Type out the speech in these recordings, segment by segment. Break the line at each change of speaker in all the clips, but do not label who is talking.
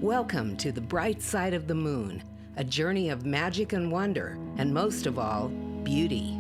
Welcome to the bright side of the moon, a journey of magic and wonder, and most of all, beauty.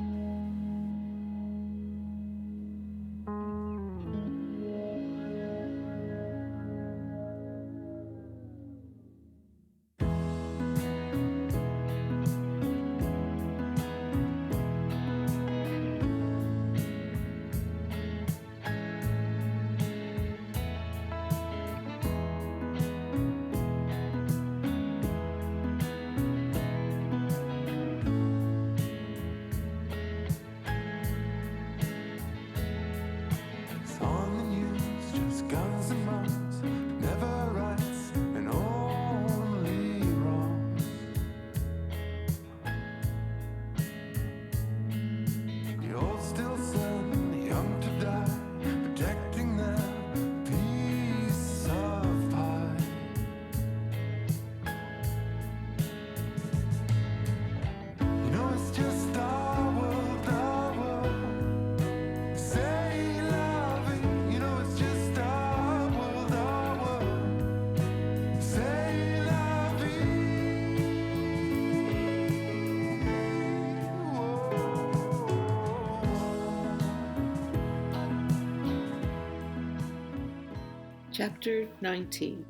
Chapter 19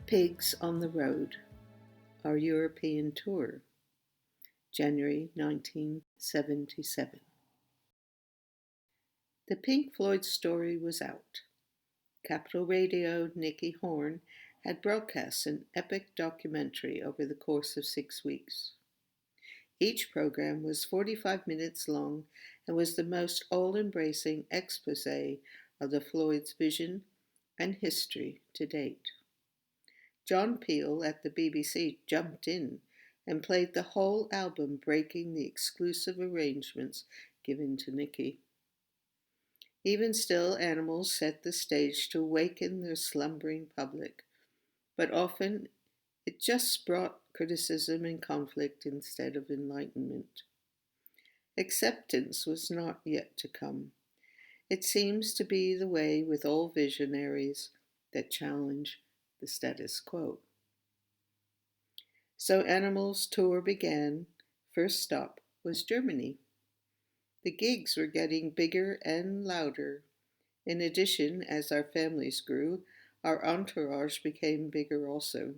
Pigs on the Road, Our European Tour, January 1977. The Pink Floyd story was out. Capital Radio Nicky Horn had broadcast an epic documentary over the course of 6 weeks. Each program was 45 minutes long and was the most all-embracing exposé of the Floyd's vision and history to date. John Peel at the BBC jumped in and played the whole album, breaking the exclusive arrangements given to Nicky. Even still animals set the stage to awaken their slumbering public, but often it just brought criticism and conflict instead of enlightenment. Acceptance was not yet to come. It seems to be the way with all visionaries that challenge the status quo. So Animals' tour began. First stop was Germany. The gigs were getting bigger and louder. In addition, as our families grew, our entourage became bigger also.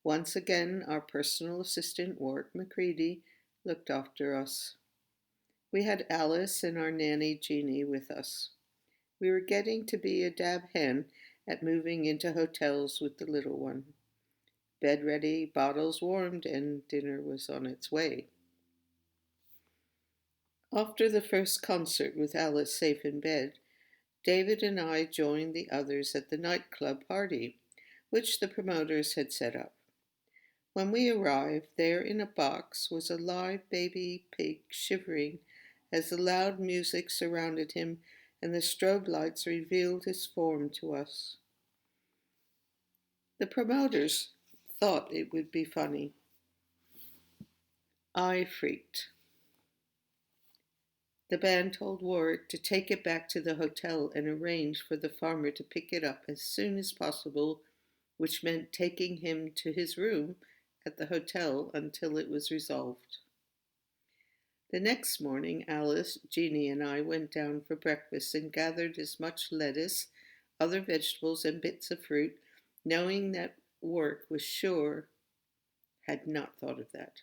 Once again, our personal assistant, Warwick Macready, looked after us. We had Alice and our nanny Jeannie with us. We were getting to be a dab hen at moving into hotels with the little one. Bed ready, bottles warmed, and dinner was on its way. After the first concert with Alice safe in bed, David and I joined the others at the nightclub party, which the promoters had set up. When we arrived, there in a box was a live baby pig shivering as the loud music surrounded him and the strobe lights revealed his form to us. The promoters thought it would be funny. I freaked. The band told Warwick to take it back to the hotel and arrange for the farmer to pick it up as soon as possible, which meant taking him to his room at the hotel until it was resolved. The next morning, Alice, Jeannie, and I went down for breakfast and gathered as much lettuce, other vegetables, and bits of fruit, knowing that Warwick was sure had not thought of that.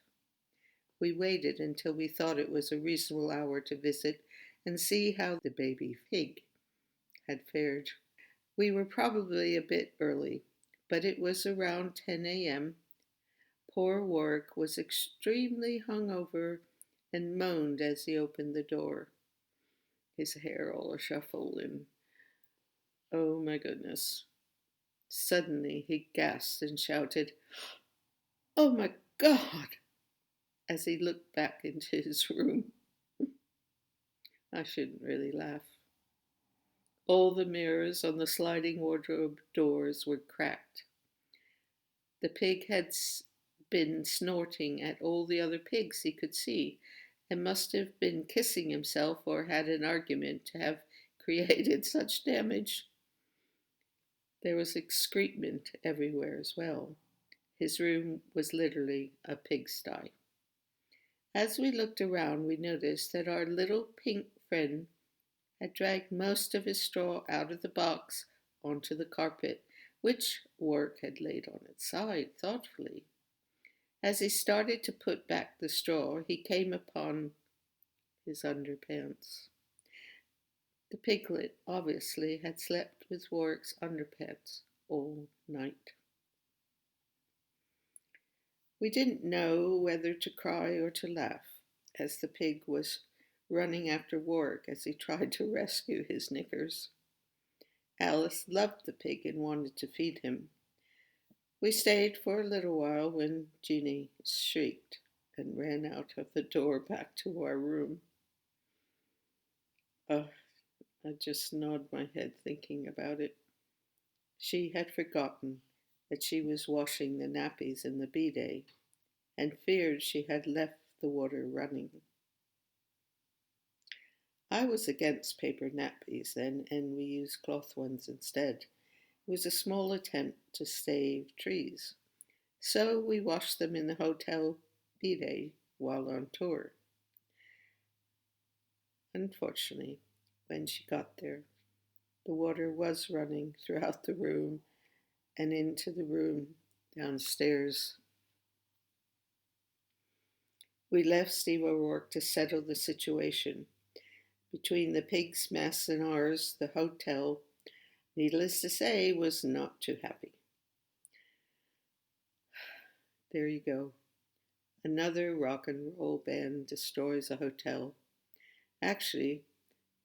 We waited until we thought it was a reasonable hour to visit and see how the baby pig had fared. We were probably a bit early, but it was around 10 a.m. Poor Warwick was extremely hungover and moaned as he opened the door, his hair all a-shuffle, and oh my goodness. Suddenly he gasped and shouted, "Oh my God!" as he looked back into his room. I shouldn't really laugh. All the mirrors on the sliding wardrobe doors were cracked. The pig had been snorting at all the other pigs he could see, and must have been kissing himself or had an argument to have created such damage. There was excrement everywhere as well. His room was literally a pigsty. As we looked around, we noticed that our little pink friend had dragged most of his straw out of the box onto the carpet, which Work had laid on its side thoughtfully. As he started to put back the straw, he came upon his underpants. The piglet obviously had slept with Warwick's underpants all night. We didn't know whether to cry or to laugh as the pig was running after Warwick as he tried to rescue his knickers. Alice loved the pig and wanted to feed him. We stayed for a little while when Jeanie shrieked and ran out of the door back to our room. I just nod my head thinking about it. She had forgotten that she was washing the nappies in the bidet and feared she had left the water running. I was against paper nappies then, and we used cloth ones instead. It was a small attempt to save trees. So we washed them in the hotel bidet while on tour. Unfortunately, when she got there, the water was running throughout the room and into the room downstairs. We left Steve O'Rourke to settle the situation. Between the pig's mess and ours, the hotel, needless to say, was not too happy. There you go. Another rock and roll band destroys a hotel. Actually,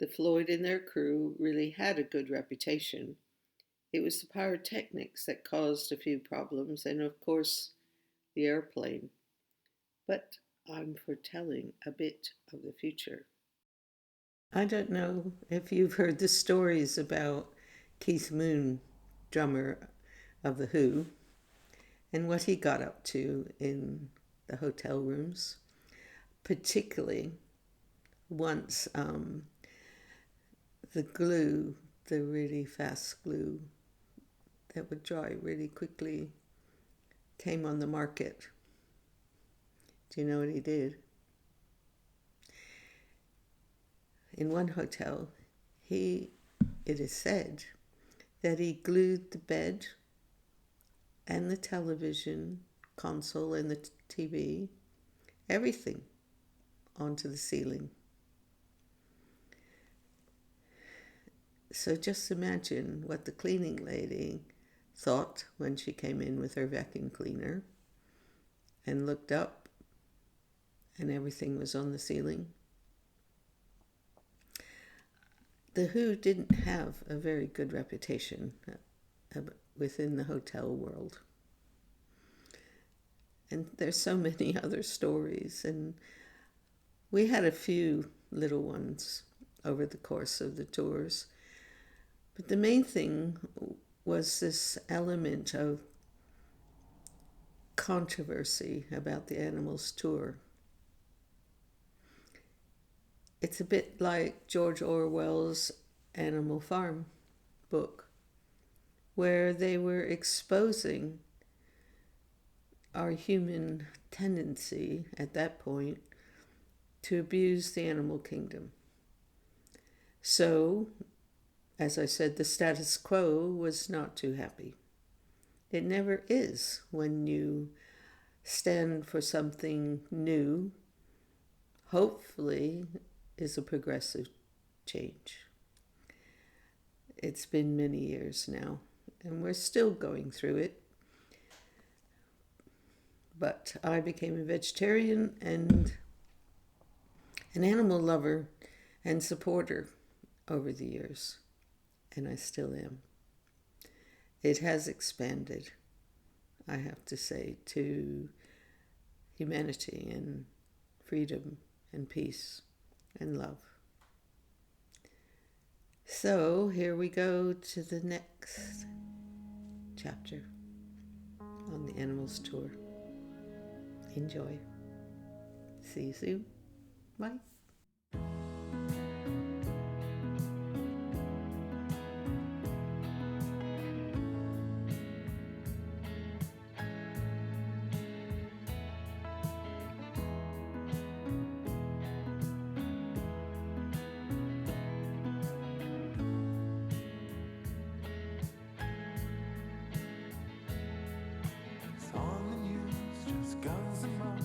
the Floyd and their crew really had a good reputation. It was the pyrotechnics that caused a few problems, and of course, the airplane. But I'm foretelling a bit of the future. I don't know if you've heard the stories about Keith Moon, drummer of The Who, and what he got up to in the hotel rooms, particularly once the glue, the really fast glue that would dry really quickly, came on the market. Do you know what he did? In one hotel, it is said that he glued the bed and the television console and the TV, everything, onto the ceiling. So just imagine what the cleaning lady thought when she came in with her vacuum cleaner and looked up and everything was on the ceiling. The Who didn't have a very good reputation within the hotel world. And there's so many other stories, and we had a few little ones over the course of the tours. But the main thing was this element of controversy about the Animals tour. It's a bit like George Orwell's Animal Farm book, where they were exposing our human tendency at that point to abuse the animal kingdom. So, as I said, the status quo was not too happy. It never is when you stand for something new, hopefully is a progressive change. It's been many years now, and we're still going through it. But I became a vegetarian and an animal lover and supporter over the years, and I still am. It has expanded, I have to say, to humanity and freedom and peace and love. So here we go to the next chapter on the Animals tour. Enjoy. See you soon. Bye.
guns and